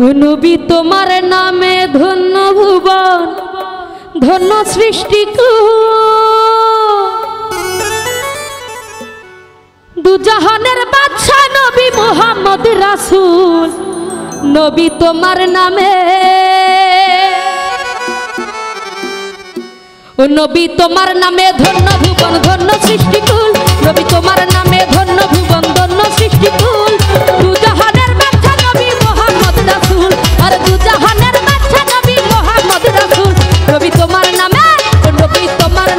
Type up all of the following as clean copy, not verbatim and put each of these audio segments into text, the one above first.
নবী তোমার নামে ধন্য ভুবন ধন্য সৃষ্টি দুজাহানের বাদশা নবী মুহাম্মদ রাসূল নবী তোমার নামে ও নবী তোমার নামে ধন্য ভুবন ধন্য সৃষ্টিকুল নবী তোমার নামে ধন্য ভুবন ধন্য সৃষ্টিকুল দুজাহানের বাদশা নবী মুহাম্মদ রাসূল আর দুজাহানের বাদশা নবী মুহাম্মদ রাসূল নবী তোমার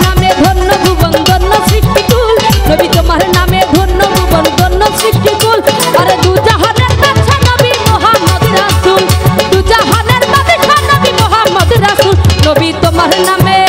নামে ধন্য ভুবন ধন্য সৃষ্টিকুল নবী তোমার নামে ধন্য ভুবন ধন্য সৃষ্টিকুল আর দুজাহানের বাদশা নবী মুহাম্মদ রাসূল দুজাহানের বাদশা নবী মুহাম্মদ রাসূল নবী তোমার নামে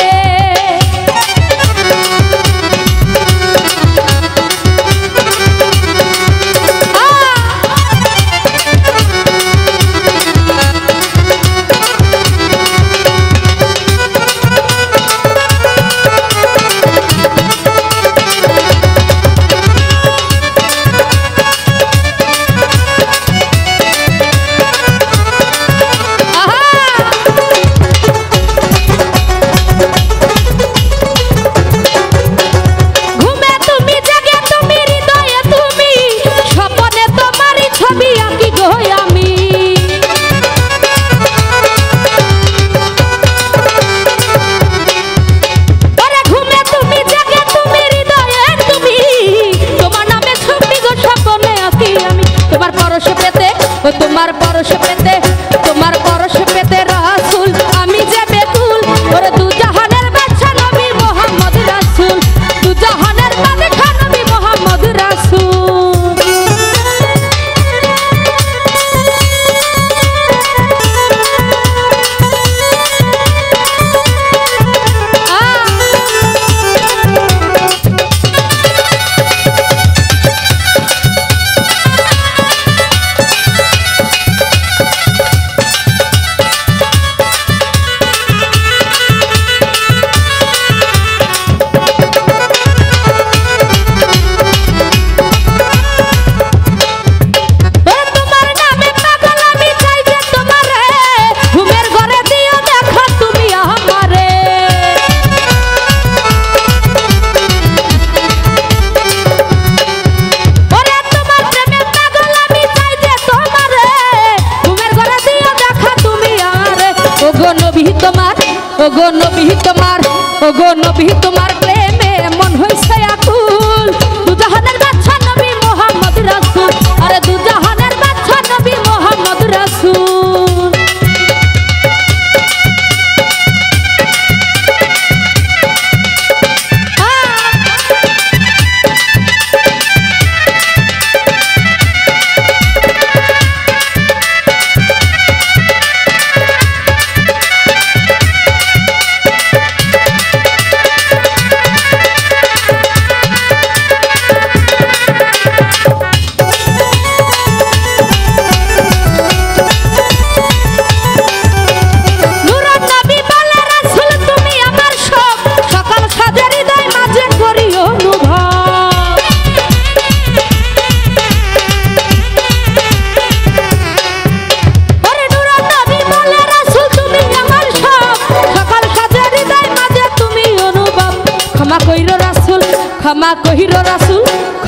তোমার পরশ পেতে তোমার পরশ পেতে রাসূল আমি যে বেকুল ওরে দুজাহানের বাদশা নবী মুহাম্মদ রাসূল দুজাহানের বাদশা নবী মুহাম্মদ রাসূল ওগো নবী তোমার প্রেমে মন হইছে আকুল দুজাহানের বাদশা নবী মুহাম্মদ রাসূল আরে দুজাহানের বাদশা নবী মুহাম্মদ রাসূল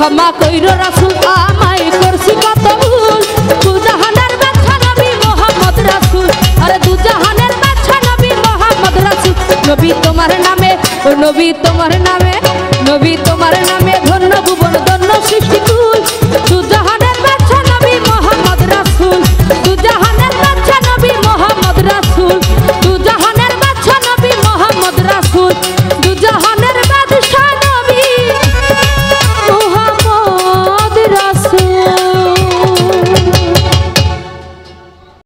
ক্ষমা কইরো রাসূল আমায় করছি কত ভুল দুজাহানের বাদশা নবী মুহাম্মদ রাসূল আরে দুজাহানের বাদশা নবী মুহাম্মদ রাসূল নবী তোমার নামে ও নবী তোমার নামে ধন্য ভুবন ধন্য সৃষ্টি